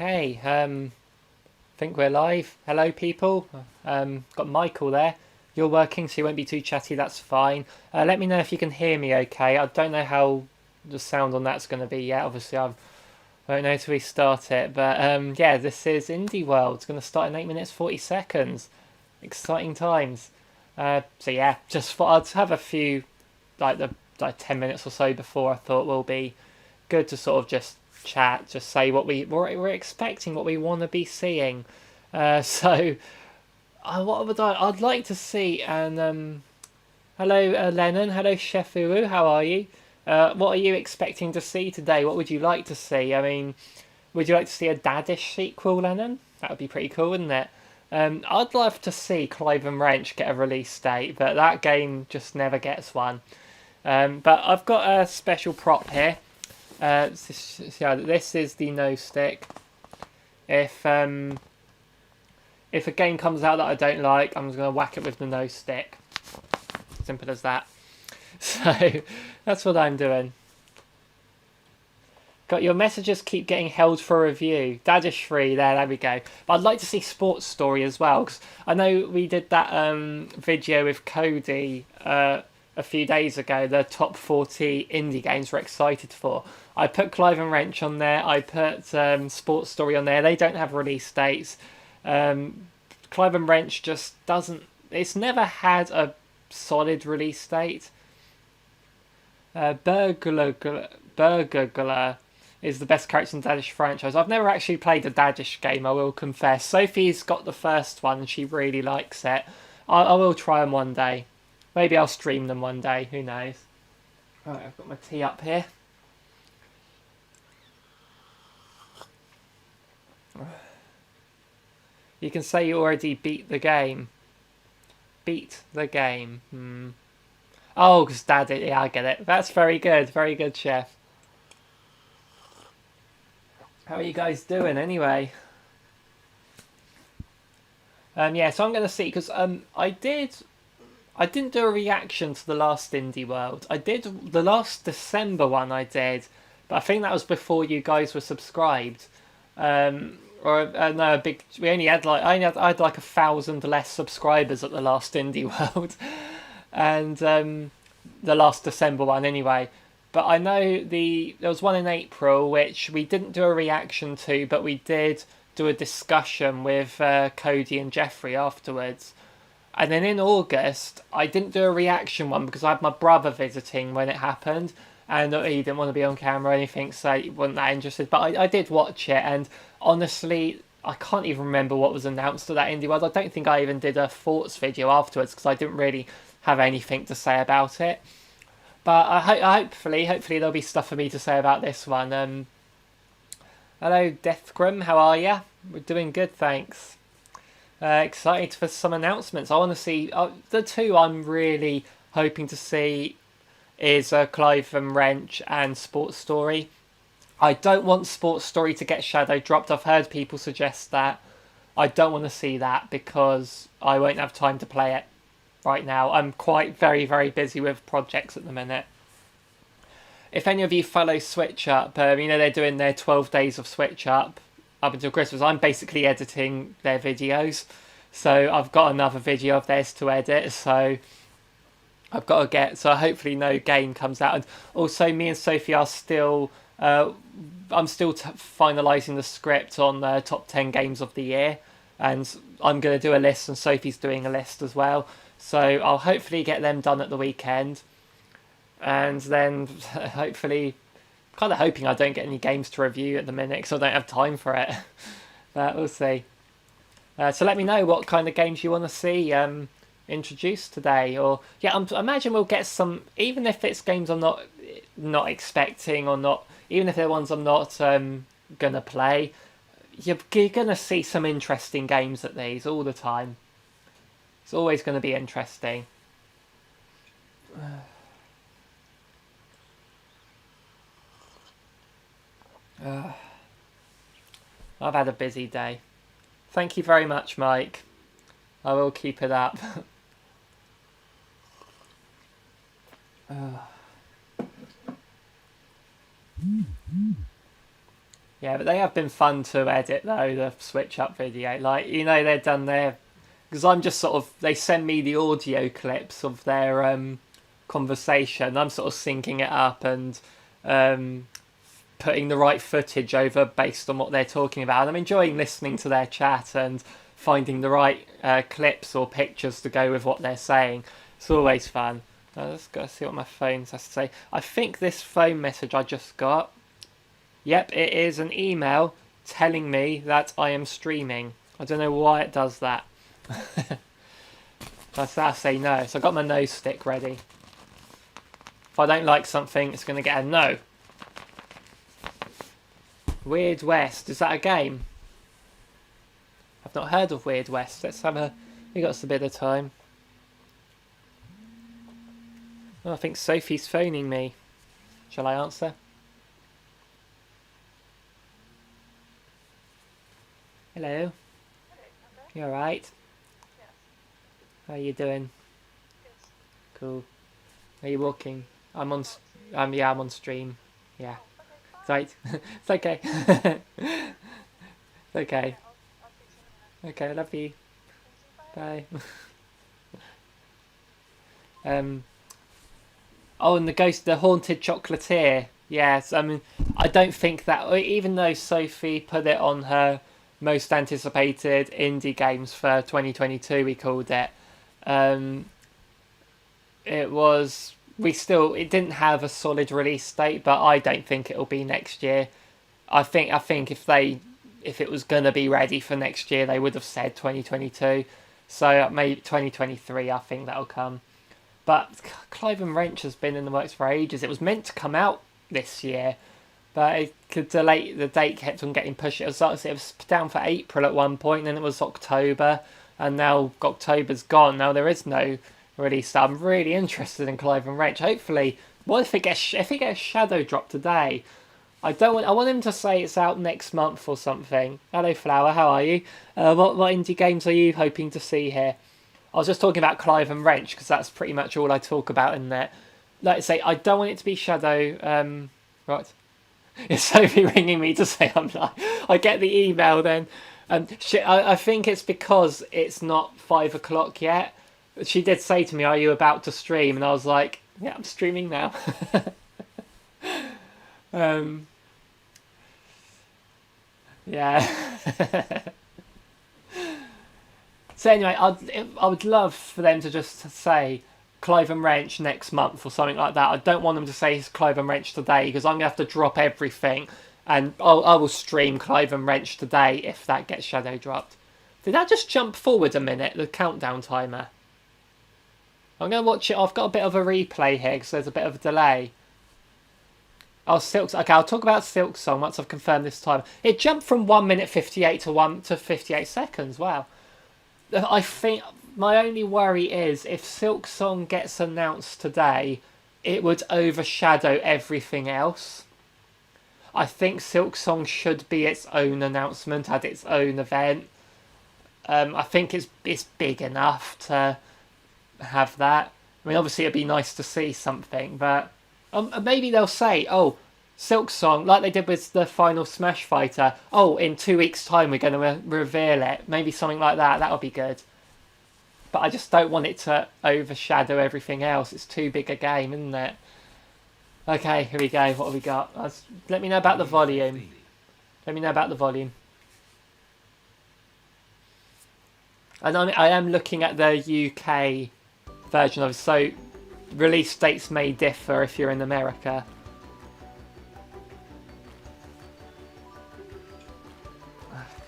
Okay, think we're live. Hello, people. Got Michael there. You're working, so you won't be too chatty. That's fine. Let me know if you can hear me. Okay. I don't know how the sound on that's going to be yet. Obviously, I don't know till we start it. But yeah, this is Indie World. It's going to start in 8 minutes 40 seconds. Exciting times. So yeah, just thought I'd have a few like 10 minutes or so before. I thought will be good to sort of just chat, just say what we're expecting, what we want to be seeing. So, what would I'd like to see? And hello, Lennon. Hello, Chef Uru. How are you? What are you expecting to see today? What would you like to see? I mean, would you like to see a Daddish sequel, Lennon? That would be pretty cool, wouldn't it? I'd love to see Clive and Wrench get a release date, but that game just never gets one. But I've got a special prop here. This is the no stick. If a game comes out that I don't like, I'm just gonna whack it with the no stick. Simple as that. So that's what I'm doing. Got your messages keep getting held for review. Daddish free there we go. But I'd like to see Sports Story as well, because I know we did that video with Cody a few days ago. The top 40 indie games we're excited for. I put Clive and Wrench on there. I put Sports Story on there. They don't have release dates. Clive and Wrench just doesn't. It's never had a solid release date. Burglar is the best character in the Daddish franchise. I've never actually played a Daddish game, I will confess. Sophie's got the first one and she really likes it. I will try them one day. Maybe I'll stream them one day, who knows. Right, I've got my tea up here. You can say you already beat the game. Beat the game. Oh, because Dad did. Yeah, I get it. That's very good. Very good, Chef. How are you guys doing anyway? Yeah, so I'm going to see, because I didn't do a reaction to the last Indie World. I did the last December one I did, but I think that was before you guys were subscribed. No, we only had I had like 1,000 less subscribers at the last Indie World, and the last December one anyway. But I know there was one in April which we didn't do a reaction to, but we did do a discussion with Cody and Jeffrey afterwards. And then in August, I didn't do a reaction one because I had my brother visiting when it happened, and he didn't want to be on camera or anything, so he wasn't that interested. But I did watch it, and honestly, I can't even remember what was announced at that Indie World. I don't think I even did a thoughts video afterwards because I didn't really have anything to say about it. But hopefully there'll be stuff for me to say about this one. Hello, Deathgrim, how are ya? We're doing good, thanks. Excited for some announcements. I want to see the two I'm really hoping to see is Clive and Wrench and Sports Story. I don't want Sports Story to get shadow dropped. I've heard people suggest that. I don't want to see that because I won't have time to play it right now. I'm quite very, very busy with projects at the minute. If any of you follow Switch Up, they're doing their 12 days of Switch Up until Christmas. I'm basically editing their videos. So I've got another video of theirs to edit. So I've got to get... So hopefully no game comes out. And also me and Sophie are still... I'm still finalising the script on the top 10 games of the year. And I'm going to do a list and Sophie's doing a list as well. So I'll hopefully get them done at the weekend. And then hopefully... kind of hoping I don't get any games to review at the minute because I don't have time for it. But we'll see. So let me know what kind of games you want to see introduced today. Or I imagine we'll get some, even if it's games I'm not expecting or not, even if they're ones I'm not gonna play. You're gonna see some interesting games at these all the time. It's always going to be interesting. I've had a busy day. Thank you very much, Mike. I will keep it up. Yeah, but they have been fun to edit though, the switch up video. Like, you know, they're done their, because I'm just sort of, they send me the audio clips of their conversation. I'm sort of syncing it up and um, putting the right footage over based on what they're talking about. I'm enjoying listening to their chat and finding the right clips or pictures to go with what they're saying. It's always fun. Let's go see what my phone has to say. I think this phone message I just got, yep, it is an email telling me that I am streaming. I don't know why it does that. I say no, so I got my no stick ready. If I don't like something, it's going to get a no. Weird West, is that a game? I've not heard of Weird West. Let's have a... We got a bit of time. Oh, I think Sophie's phoning me. Shall I answer? Hello. You alright? How are you doing? Cool. Are you walking? I'm on stream. Yeah. Right. It's okay. It's okay. Okay, love you. Bye. Oh, and the haunted chocolatier. Yes, I mean, I don't think that, even though Sophie put it on her most anticipated indie games for 2022, we called it. It didn't have a solid release date, but I don't think it'll be next year. I think if it was gonna be ready for next year, they would have said 2022. So maybe 2023. I think that'll come. But Clive and Wrench has been in the works for ages. It was meant to come out this year, but it could delay. The date kept on getting pushed. It was down for April at one point, then it was October, and now October's gone. Now there is no release. I'm really interested in Clive and Wrench. Hopefully, what if it gets Shadow Drop today? I want him to say it's out next month or something. Hello, Flower. How are you? What indie games are you hoping to see here? I was just talking about Clive and Wrench because that's pretty much all I talk about in there. Like I say, I don't want it to be Shadow. Right. It's Sophie ringing me to say I'm live. I get the email then. I think it's because it's not 5 o'clock yet. She did say to me, "Are you about to stream?" And I was like, "Yeah, I'm streaming now." Yeah. So anyway, I would love for them to just say Clive and Wrench next month or something like that. I don't want them to say it's Clive and Wrench today because I'm going to have to drop everything and I will stream Clive and Wrench today if that gets shadow dropped. Did that just jump forward a minute, the countdown timer? I'm going to watch it. I've got a bit of a replay here because there's a bit of a delay. Oh, okay, I'll talk about Silksong once I've confirmed this time. It jumped from 1 minute 58 to 58 seconds. Wow. I think my only worry is if Silksong gets announced today, it would overshadow everything else. I think Silksong should be its own announcement at its own event. I think it's big enough to have that. I mean, obviously it'd be nice to see something, but maybe they'll say, "Oh, Silksong," like they did with the final Smash Fighter. "Oh, in 2 weeks' time we're going to reveal it." Maybe something like that. That would be good. But I just don't want it to overshadow everything else. It's too big a game, isn't it? Okay, here we go. What have we got? Let me know about the volume. Let me know about the volume. And I am looking at the UK version of it, so release dates may differ if you're in America.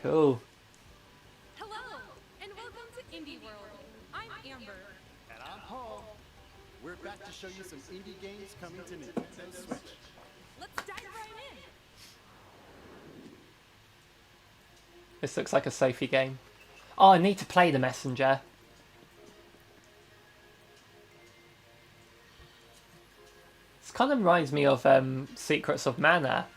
Cool. Hello, and welcome to Indie World. I'm Amber. And I'm Paul. We're back to show you some indie games coming to Nintendo Switch. Let's dive right in. This looks like a Sophie game. Oh, I need to play The Messenger. This kind of reminds me of Secrets of Mana.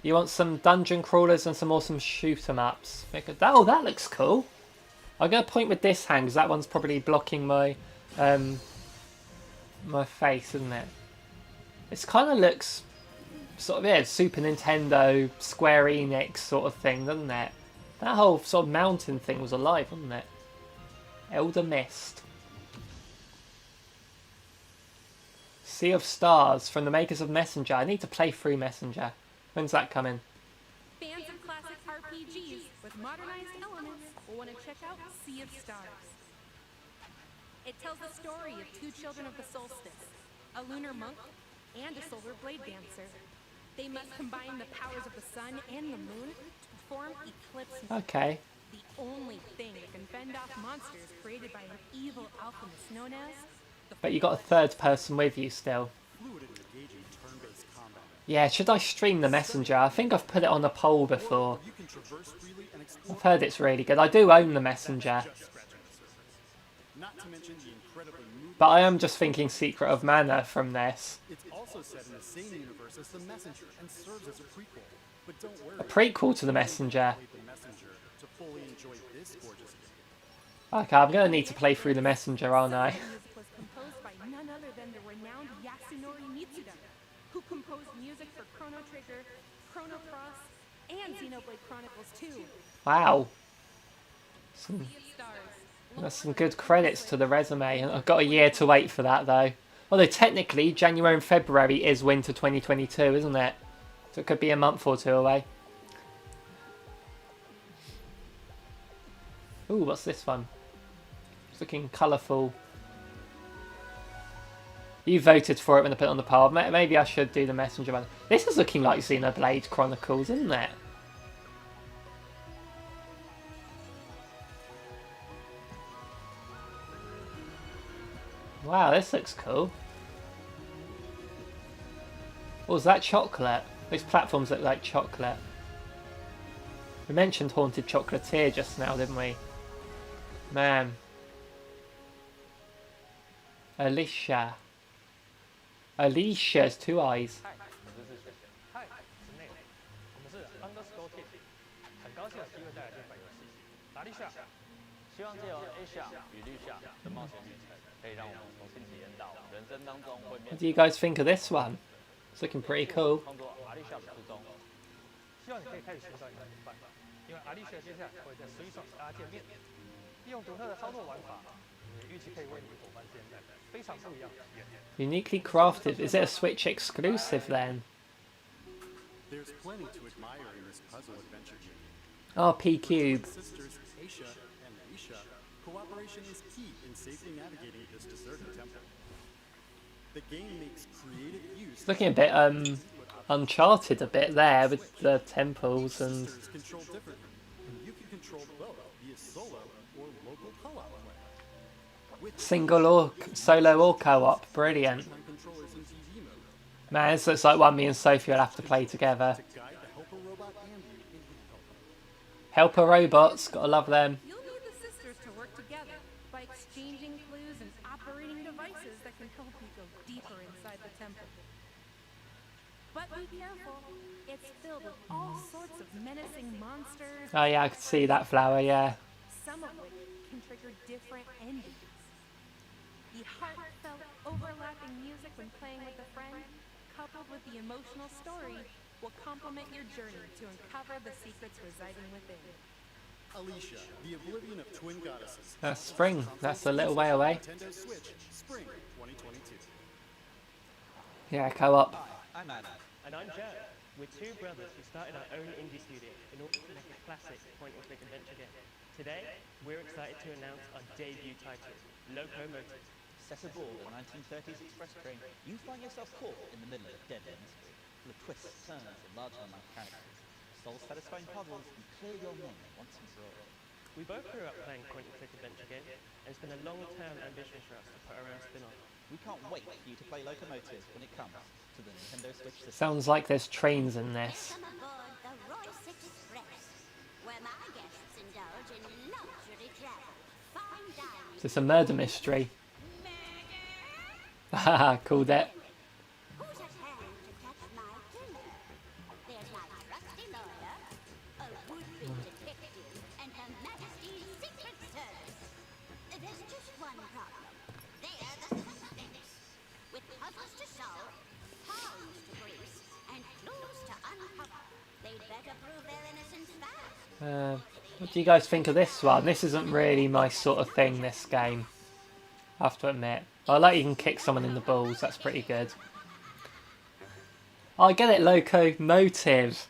You want some dungeon crawlers and some awesome shoot 'em ups. Oh, that looks cool. I'm going to point with this hand because that one's probably blocking my my face, isn't it? It kind of looks sort of, yeah, Super Nintendo, Square Enix sort of thing, doesn't it? That whole sort of mountain thing was alive, wasn't it? Elder Mist. Sea of Stars from the makers of Messenger. I need to play through Messenger. When's that coming? Fans of classic RPGs with modernized elements will want to check out Sea of Stars. It tells the story of two children of the solstice, a lunar monk and a solar blade dancer. They must combine the powers of the sun and the moon to perform eclipse. Okay. The only thing that can fend off monsters created by an evil alchemist known as the But you got a third person with you still. Fluid and engaging turn-based combat. Yeah, should I stream the Messenger? I think I've put it on a poll before. You can traverse freely and explore. I've heard it's really good. I do own the Messenger. Just scratching the surface. Not to mention the incredibly moving. But I am just thinking Secret of Mana from this. It's also set in the same universe as The Messenger and serves as a prequel. But don't worry. A prequel to the Messenger. Play The Messenger to fully enjoy this gorgeous game. Okay, I'm going to need to play through the Messenger, aren't I? music was composed by none other than the renowned Yasunori Mitsuda, who composed music for Chrono Trigger, Chrono Cross, and Xenoblade Chronicles 2. Wow. Sea of Stars. That's some good credits to the resume. I've got a year to wait for that, though. Although technically, January and February is winter 2022, isn't it? So it could be a month or two away. Ooh, what's this one? It's looking colourful. You voted for it when I put it on the poll. Maybe I should do the Messenger one. This is looking like Xenoblade Chronicles, isn't it? Wow, this looks cool. What was that? Chocolate? These platforms look like chocolate. We mentioned Haunted Chocolatier just now, didn't we? Man. Alicia. Alicia has 2 eyes. 嗨，是内容，我们是 Underscore Team，很高兴有机会带来这款游戏。达利夏，希望借由 Asia 与绿夏的冒险旅程，可以让我们重新体验到人生当中会面 What do you guys think of this one? It's looking pretty cool. 创作阿丽夏的初衷。希望你可以开始寻找你的同伴，因为阿丽夏接下来会在11上与大家见面，利用独特的操作玩法，也预期可以为你的伙伴建立非常不一样的体验。 Uniquely crafted. Is it a Switch exclusive then? There's plenty to admire in this puzzle adventure game. Oh, P-Cube. Sisters Aisha and Alicia, cooperation is key in safely navigating this deserted temple. The game makes creative use. It's looking a bit Uncharted a bit there with the temples and Sisters control differently, and you can control both via solo or local co-op play. With single or solo or co-op. Brilliant. nine controllers in PvE mode, Man, this looks like one me and Sophie will have to play together. to guide the helper robot and you in handheld. Helper robots, gotta love them. You'll need the sisters to work together by exchanging clues and operating devices that can help you go deeper inside the temple. But be careful, it's filled with all sorts of menacing monsters, Oh yeah, I could see that flower, yeah. some of which can trigger different endings. The heartfelt, overlapping music when playing with a friend, coupled with the emotional story, will complement your journey to uncover the secrets residing within. Alicia, the oblivion of twin goddesses. That's spring. That's a little way away. Nintendo Switch, spring 2022. Yeah, co-op. I'm Anna. And I'm Jared. We're two brothers who started our own indie studio in order to make a classic point-and-click adventure game. Today, we're excited to announce our debut title, Locomotive. Set aboard a 1930s express train, you find yourself caught in the middle of a dead mystery, full of twists, turns, and larger-than-life characters. Solve satisfying puzzles and clear your name once and for all. We both grew up playing point-and-click adventure games, and it's been a long-term ambition for us to put our own spin on it. We can't wait for you to play Locomotive when it comes to the Nintendo Switch system. Sounds like there's trains in this. Welcome aboard the Royce Express, where my guests indulge in luxury travel, fine dining. Is this a murder mystery? Haha, called it. Who's at hand to catch my dinner? There's my trusty lawyer, a would-be detective, and Her Majesty's Secret Service. There's just one problem. They're the suspects. With puzzles to solve, palms to grease, and clues What do you guys think of this one? This isn't really my sort of thing, this game. I have to admit. I like you can kick someone in the balls, that's pretty good. Oh, I get it, Locomotive.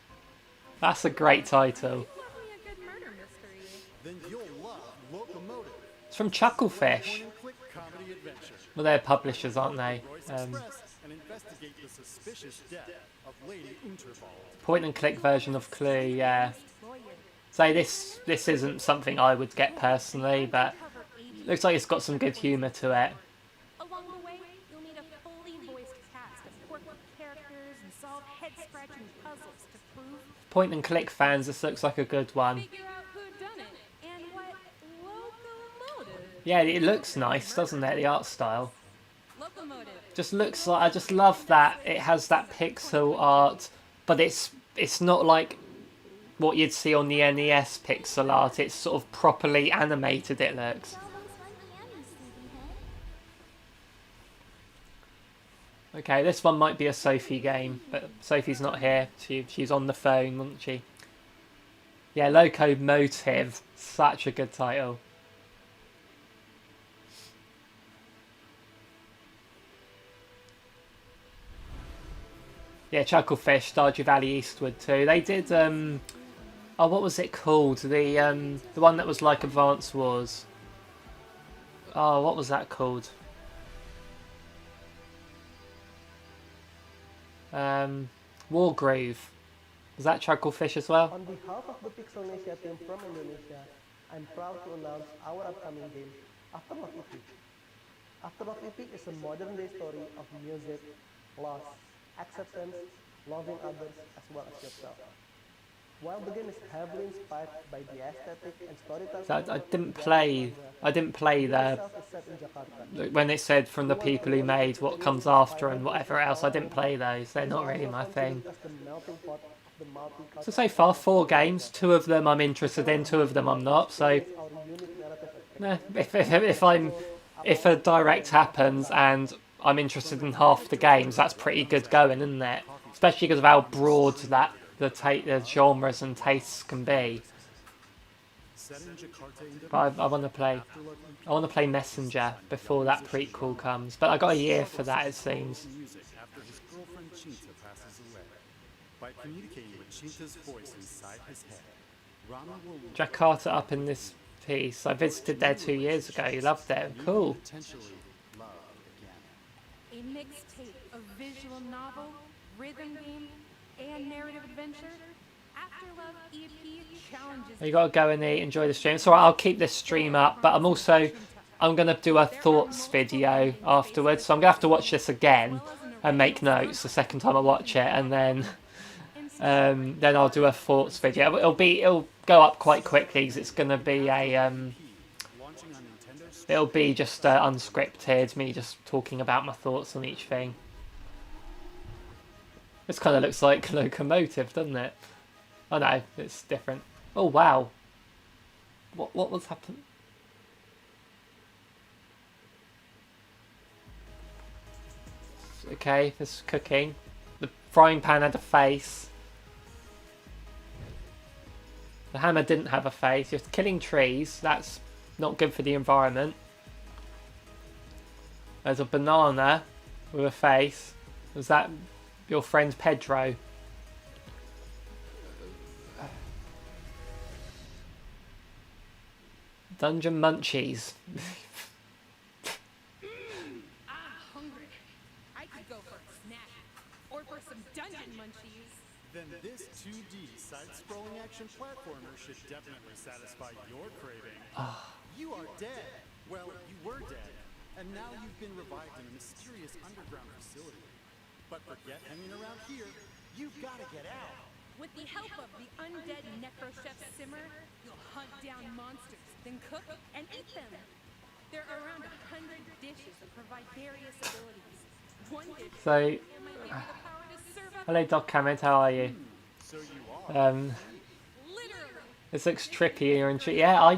That's a great title. Love me a good murder mystery. Then you'll love Locomotive, It's from Chucklefish. point-and-click comedy adventure. Well, they're publishers, aren't they? Royce Express and investigate the suspicious death of Lady Unterwald. Point and click version of Clue, yeah. So this isn't something I would get personally, but Cover ages. looks like it's got some good humour to it. Along the way, you'll meet a fully voiced cast of quirky characters and solve head-scratching puzzles to prove, Point and click fans, this looks like a good one. figure out who done it, and what locomotive. Yeah, it looks nice, doesn't it? The art style. Locomotive. Just looks like, I just love that it has that pixel art, but it's not like what you'd see on the NES pixel art. It's sort of properly animated, it looks. Okay, this one might be a Sophie game, but Sophie's not here. She's on the phone, wasn't she? Yeah, Locomotive. Such a good title. Yeah, Chucklefish, Stardew Valley Eastward too. They did oh, what was it called? The one that was like Advance Wars. Oh, what was that called? Wargroove. Was that Chucklefish as well? On behalf of the Pixelnesia team from Indonesia, I'm proud to announce our upcoming game, Aftermath Epic. Aftermath Epic is a modern-day story of music, loss, acceptance, loving others as well as yourself. While the game is heavily inspired by the aesthetic and storytelling, So I didn't play the itself is set in Jakarta. when it said from the people who made what comes after and whatever else. I didn't play those. They're not really my thing. As the melting pot of the multicultural So far 4 games. 2 of them I'm interested in. 2 of them I'm not. So our unique narrative if a direct happens and I'm interested in half the games, that's pretty good going, isn't it? Especially because of how broad that the genres and tastes can be. Set in Jakarta, Indonesia. But I want to play. I want to play Messenger before that prequel comes. But I got a year for that, it seems. Music after his girlfriend Chinta passes away. By communicating with Chinta's voice inside his head, Rama will Jakarta up in this piece. I visited there 2 years ago. You loved it. Cool. potentially love again. A mixtape of visual novel, rhythm game, and narrative adventure. Afterlove EP challenges. You got to go and eat. Enjoy the stream. So I'll keep this stream up. But I'm going to do a thoughts video afterwards. So I'm going to have to watch this again and make notes the second time I watch it. And then I'll do a thoughts video. It'll go up quite quickly because it's going to be a Launching on Nintendo Switch. it'll be just unscripted, me just talking about my thoughts on each thing. This kind of looks like Locomotive, doesn't it? Oh no, it's different. Oh wow. What was happening? Okay, this is cooking. The frying pan had a face. The hammer didn't have a face. You're killing trees. That's not good for the environment. There's a banana with a face. Was that your friend Pedro? Dungeon Munchies. Hungry. I could go for a snack. Or for some dungeon munchies. Then this 2D side-scrolling action platformer should definitely satisfy your craving. You are dead. Well, you were dead, and now you've been revived in a mysterious underground facility. But forget hanging around here. You've got to get out. With the help of the undead Necrochef Simmer, you'll hunt down monsters, then cook and eat them. There are around 100 dishes that provide various abilities. One dish So, might give you the power to serve up hello Doc Hammond, how are you? So you are. literally This looks trippy and yeah, I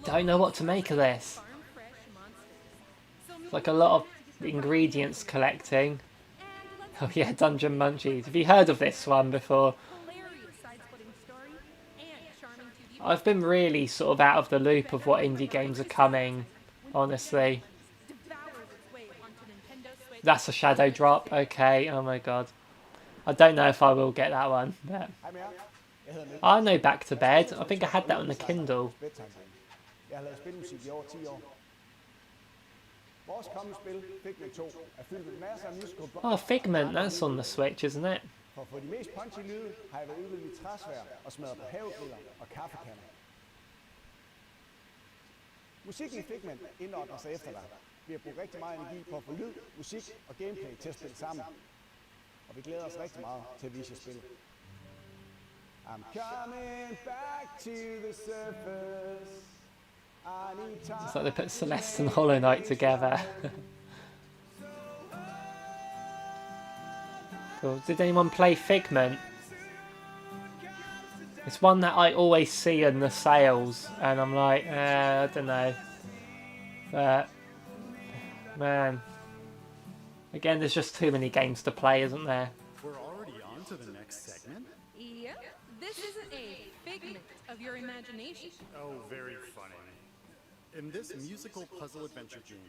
don't know what to make of this. farm fresh monsters. So It's like a lot of ingredients collecting. Oh yeah, Dungeon Munchies. Have you heard of this one before? hilarious side-splitting story and charming 2D I've been really sort of out of the loop of what indie games are coming, honestly. Devours its way onto Nintendo Switch. That's a shadow drop. Okay, oh my god. I don't know if I will get that one, but I know Back to Bed. I think I had that on the Kindle. Jeg har lavet spilmusik i over 10 år. Vores kommende spil, Figment 2, er fyldt med masser af musical blocks. Oh, Figment, that's on the Switch, isn't it? For at få de mest punchy lyde, har jeg været ude i træsvær og smadret på havegriller og kaffekanner. Musikken i Figment indordner sig efter dig. Vi har brugt rigtig meget energi på at få lyd, musik og gameplay til at spille sammen. Og vi glæder os rigtig meget til at vise jer spillet. I'm coming back to the surface. It's like they put Celeste and Hollow Knight together. Cool. Did anyone play Figment? It's one that I always see in the sales, and I'm like, I don't know. But, man. Again, there's just too many games to play, isn't there? We're already on to the next segment. Yep, this isn't a figment of your imagination. Oh, very funny. In this musical puzzle adventure game,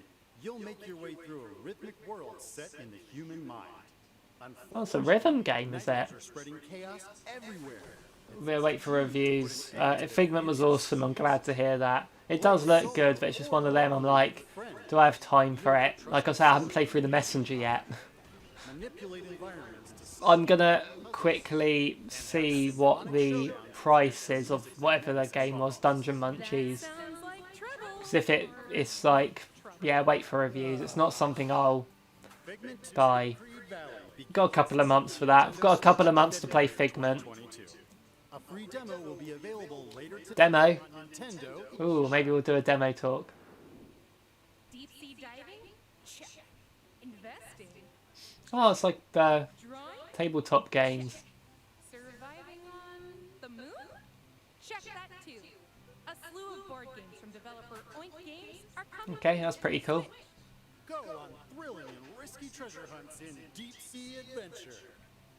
you'll make your way through a rhythmic world set in the human mind. Oh, it's a rhythm game, is it? Spreading chaos everywhere. We'll wait for reviews. Figment was awesome, I'm glad to hear that. It does look good, but it's just one of them, I'm like, do I have time for it? Like I said, I haven't played through the Messenger yet. I'm gonna quickly see what the price is of whatever the game was, Dungeon Munchies. Because if it's like, yeah, wait for reviews. It's not something I'll buy. Got a couple of months for that. I've got a couple of months to play Figment. A free demo will be available later today Demo? on Nintendo. Ooh, maybe we'll do a demo talk. Deep sea diving? Check. Investing? Oh, it's like the Drawing? tabletop games. Surviving on the moon? Check that too. A slew of board games from developer Oink Games are coming. Okay, that's pretty cool. Go on thrilling and risky treasure hunts in deep sea adventure.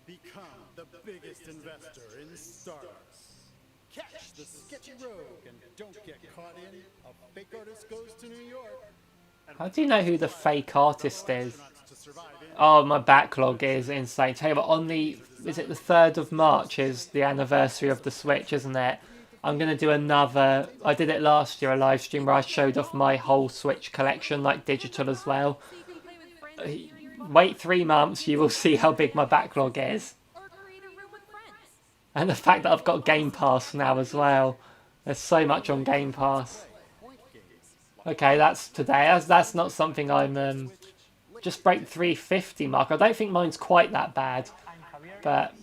Become the biggest investor in stars. Catch the sketchy rogue and don't get caught in a fake artist goes to New York. How do you know who the fake artist is? Oh, my backlog is insane. Tell you what, on the, is it the 3rd of March is the anniversary of the Switch, isn't it? I'm going to do another, I did it last year, a live stream where I showed off my whole Switch collection, like digital as well. Wait 3 months, you will see how big my backlog is. And the fact that I've got Game Pass now as well. There's so much on Game Pass. Okay, that's today. That's not something I'm... just break 350 mark. I don't think mine's quite that bad. But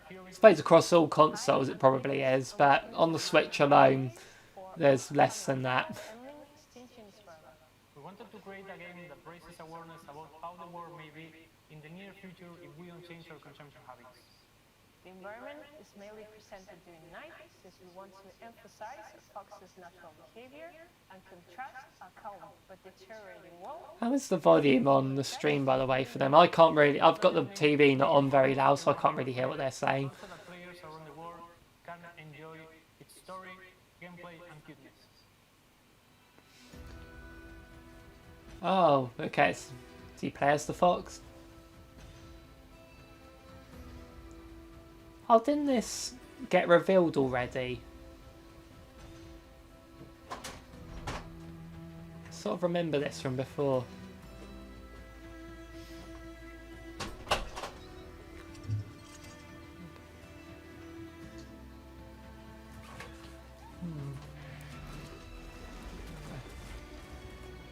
I suppose across all consoles it probably is. But on the Switch alone, there's less than that. We wanted to create a game that raises awareness about how the world may be in the near future if we don't change our consumption habits. The environment is mainly presented during night, since we want to emphasize a fox's natural behavior and contrast a calm but deteriorating world. How is the volume on the stream, by the way, for them? I can't really... I've got the TV not on very loud, so I can't really hear what they're saying. So that players around the world can enjoy its story, gameplay, and cuteness. Oh, okay. Do you play as the fox? Oh, didn't this get revealed already? I sort of remember this from before.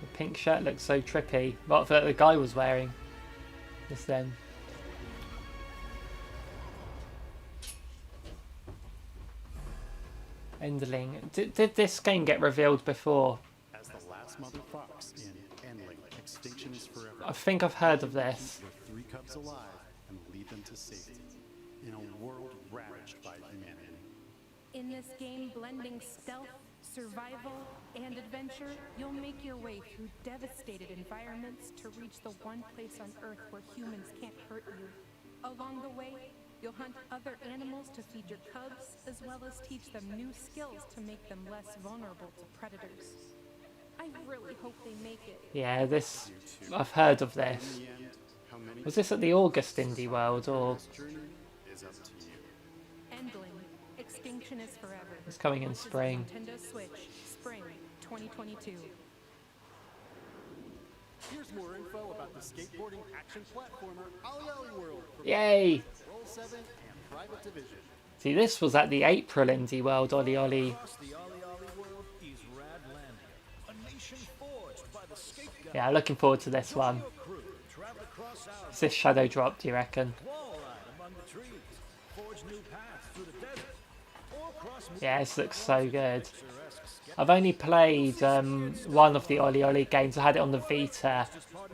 The pink shirt looks so trippy. What the guy was wearing just then. Endling. Did this game get revealed before? As the last mother fox in Endling, Extinction is Forever. I think I've heard of this. With 3 cubs alive and lead them to safety in a world ravaged by humanity. In this game blending stealth, survival, and adventure, you'll make your way through devastated environments to reach the one place on Earth where humans can't hurt you. Along the way, You'll hunt other animals to feed your cubs, as well as teach them new skills to make them less vulnerable to predators. I really hope they make it. Yeah, this... I've heard of this. Was this at the August Indie World, or... Endling. Extinction is forever. It's coming in spring. Nintendo Switch. Spring 2022. Here's more info about the skateboarding action platformer Ollie Ollie World from Yay! Roll 7 and Private Division. See, this was at the April Indie World, Ollie Ollie. Across the Ollie Ollie world is Radlandia, a nation forged by the skate god. Yeah, looking forward to this one. Your crew travel across our Is this Shadow Drop, do you reckon? wall ride among the trees, forge new paths through the desert, or cross Yeah, this looks so good. picturesque I've only played one of the Ollie Ollie games. I had it on the Vita.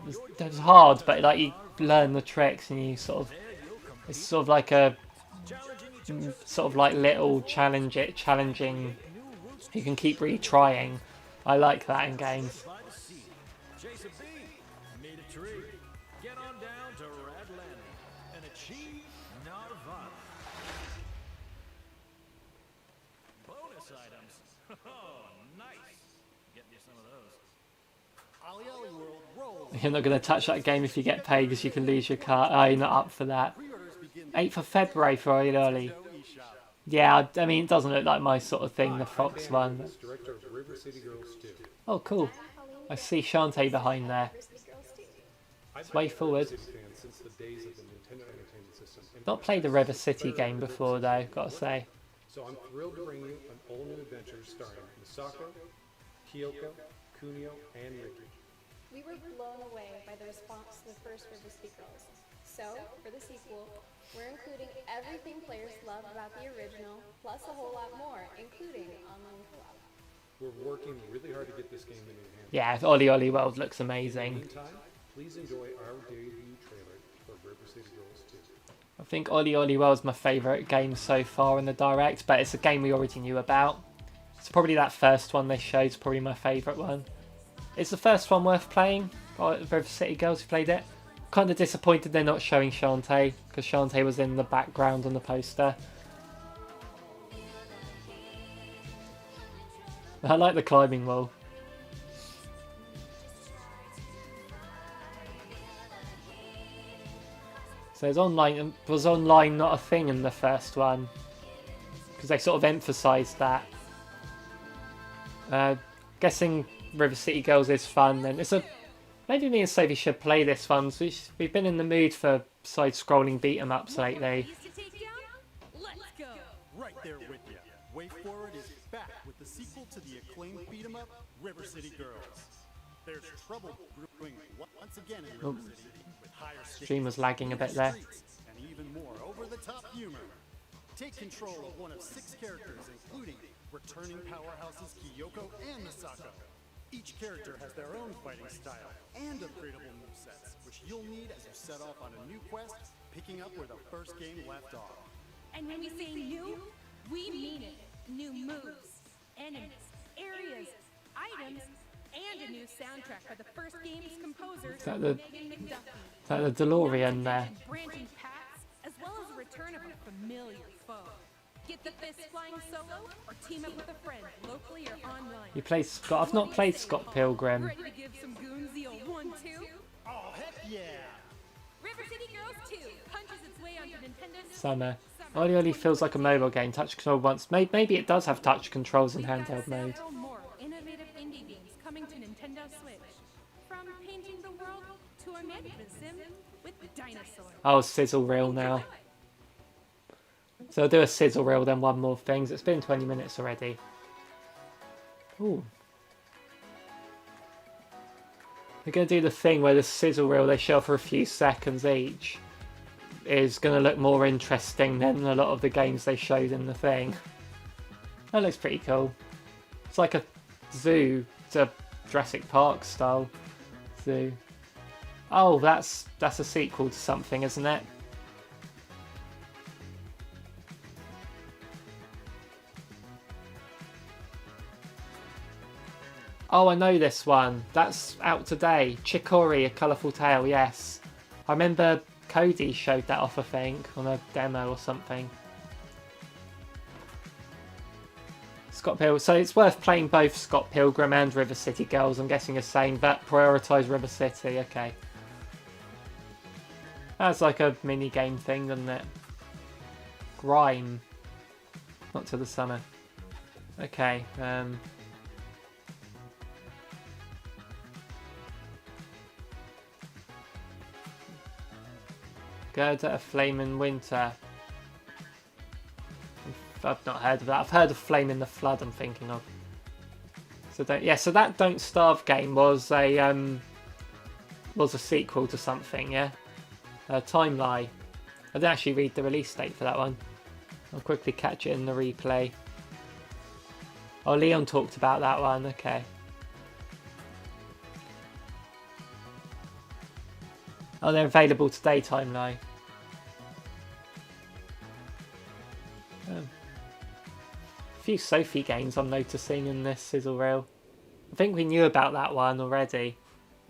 It was hard, but like you learn the tricks and you sort of... It's sort of like a... sort of like little challenging... You can keep retrying. I like that in games. by the sea. Chase a bee, meet a tree, get on down to Radlandia and achieve Nirvana. Bonus items. Oh, nice. Get me some of those. Ollie Ollie World rolls. You're not going to touch that game if you get paid because you can lose your car. Oh, you're not up for that. Pre-orders begin 8th of February for Ollie Ollie. Nintendo eShop. Yeah, I mean, it doesn't look like my sort of thing, the Fox one. but- Director of River City Girls 2. Oh, cool. I see Shantae behind there. I've way been a forward. River City fan since the days of the Nintendo Entertainment System. and Not played a River City game before though, gotta say. So I'm thrilled to bring you an all-new adventure starring Misako, Kyoko, Kunio, and Ricky. We were blown away by the response to the first River City Girls. So, for the sequel, we're including everything players love about the original, plus a whole lot more, including online co-op. We're working really hard to get this game in your hands. Yeah, Ollie Ollie World looks In the amazing. meantime, please enjoy our debut trailer for River City Girls 2. I think Ollie Ollie World's my favourite game so far in the Direct, but it's a game we already knew about. It's probably that first one they showed is probably my favourite one. Is the first one worth playing? River City Girls, who played it? Kind of disappointed they're not showing Shantae, because Shantae was in the background on the poster. I like the climbing wall. So was online not a thing in the first one? Because they sort of emphasised that. Guessing River City Girls is fun, then it's a... Maybe me and Sophie should play this one. So we've been in the mood for side-scrolling beat-em-ups lately. Let's go! Right there with you. WayForward is back with the sequel to the acclaimed beat 'em up, River City Girls. There's trouble brewing once again in River City with higher stakes, Stream was lagging a bit there. streets, and even more over-the-top humor. Take control of one of 6 characters, including returning powerhouses Kyoko and Misako. Each character has their own fighting style and upgradable movesets, which you'll need as you set off on a new quest, picking up where the first game left off. And when we say new, we mean it. New moves, enemies, areas, items, and a new soundtrack by the first game's composer, Is that the- Megan McDuffie. Is that the DeLorean there? Branching paths, as well as the return of a familiar foe. Get the fist flying solo, or team up with a friend, locally or online. You play Scott? I've not played Scott Pilgrim. Ready to give some goons the old 1-2? Oh, heck yeah! River City Girls 2 punches its way onto Nintendo Summer. Ollie Ollie feels like a mobile game. Touch control once. Maybe it does have touch controls in handheld mode. Several more innovative indie games coming to Nintendo Switch. From painting the world to a management sim with dinosaurs. Oh, sizzle reel now. So I'll do a sizzle reel, then one more things. It's been 20 minutes already. Ooh. We're going to do the thing where the sizzle reel they show for a few seconds each is going to look more interesting than a lot of the games they showed in the thing. That looks pretty cool. It's like a zoo. It's a Jurassic Park style zoo. Oh, that's a sequel to something, isn't it? Oh, I know this one. That's out today. Chicory, A Colourful Tale, yes. I remember Cody showed that off, I think, on a demo or something. Scott Pilgrim. So it's worth playing both Scott Pilgrim and River City Girls. I'm guessing you're saying that prioritise River City. Okay. That's like a mini game thing, doesn't it? Grime. Not till the summer. Okay. Gerda of Flame in Winter. I've not heard of that. I've heard of Flame in the Flood, I'm thinking of. So so that Don't Starve game was a sequel to something, yeah? Time Lie. I didn't actually read the release date for that one. I'll quickly catch it in the replay. Oh, Leon talked about that one, okay. Oh, they're available today, Time Lie. A few Sophie games I'm noticing in this sizzle reel. I think we knew about that one already.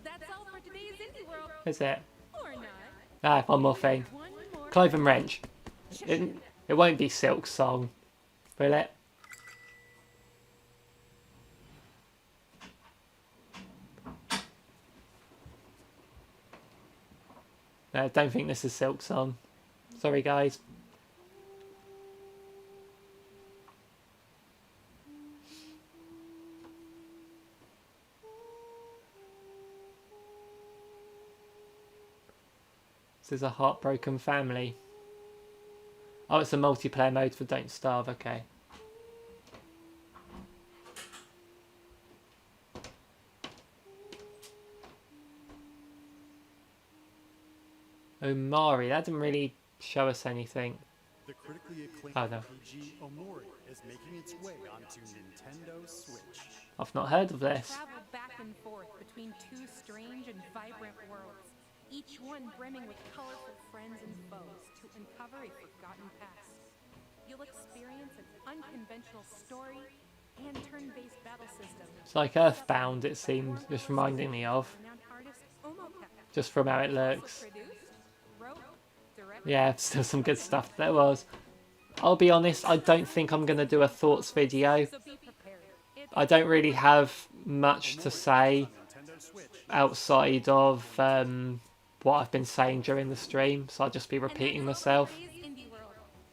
That's all for today's Indie World. Is it? Or not. Ah, one more thing. Clive and Wrench. It won't be Silk Song, will it? No, I don't think this is Silk Song. Sorry, guys. This is a Heartbroken Family. Oh, it's a multiplayer mode for Don't Starve, okay. Omari, that didn't really show us anything. The critically acclaimed Oh, no. RPG Omori is making its way onto Nintendo Switch. I've not heard of this. Travel back and forth between two strange and vibrant worlds, each one brimming with colorful friends and foes to uncover a forgotten past. You'll experience an unconventional story and turn-based battle system. It's like Earthbound, it seems, just reminding me of. Renowned artist Omaka. Just from how it looks. Produced, wrote, directed, Yeah, still some good stuff there was. I'll be honest, I don't think I'm going to do a thoughts video. so be prepared. It's I don't really have much to say outside of what I've been saying during the stream, so I'll just be repeating myself. today's Indie World.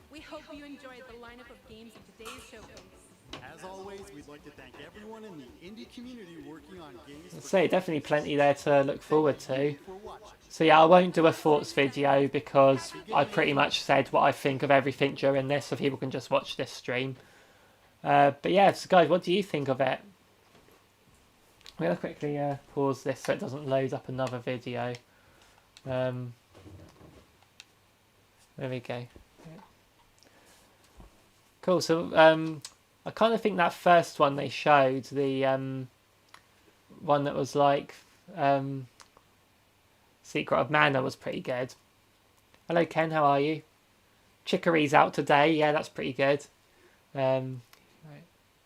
We hope you enjoyed the lineup of games in today's showcase. As always, we'd like to thank everyone in the indie community working on games. I'd say definitely plenty there to look forward to. So yeah, I won't do a thoughts video because I pretty much said what I think of everything during this, so people can just watch this stream. But yeah, so guys, what do you think of it? I'm going to quickly pause this so it doesn't load up another video. There we go. Cool, so I kind of think that first one they showed, the one that was like Secret of Mana, was pretty good. Hello Ken, how are you? Chicory's out today, yeah, that's pretty good. Right.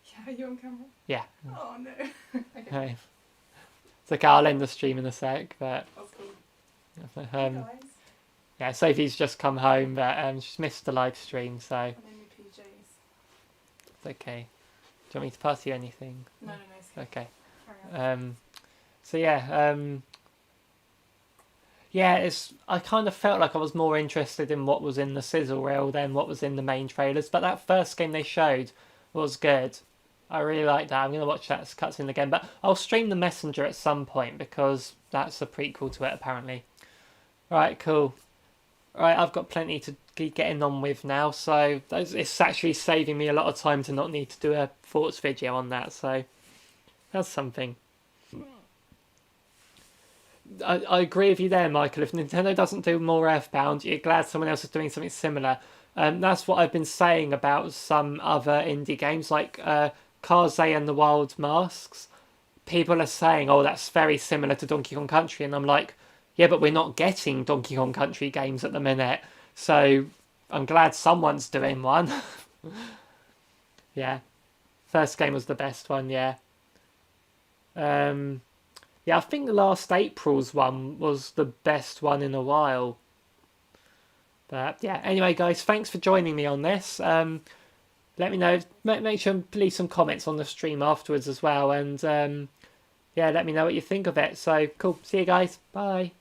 Yeah, are you on camera? Yeah. Oh no. Okay. Right. It's okay, I'll end the stream in a sec, but That's cool. um, Guys, yeah, Sophie's just come home, but she's missed the live stream, so I'm in my PJs. it's okay. Do you want me to pass you anything? No, it's okay. Okay. Carry on. So yeah, yeah, I kind of felt like I was more interested in what was in the sizzle reel than what was in the main trailers, but that first game they showed was good. I really like that. I'm going to watch that cutscene again, but I'll stream The Messenger at some point because that's a prequel to it apparently. Right, cool. Right, I've got plenty to be getting on with now, so it's actually saving me a lot of time to not need to do a thoughts video on that, so that's something. I agree with you there, Michael. If Nintendo doesn't do more Earthbound, you're glad someone else is doing something similar. That's what I've been saying about some other indie games, like Kaze and the Wild Masks. People are saying, oh, that's very similar to Donkey Kong Country, and I'm like, yeah, but we're not getting Donkey Kong Country games at the minute, so I'm glad someone's doing one. Yeah. First game was the best one, yeah. Yeah, I think the last April's one was the best one in a while. But yeah, anyway, guys, thanks for joining me on this. Let me know. Make sure and leave some comments on the stream afterwards as well. And yeah, let me know what you think of it. So cool. See you guys. Bye.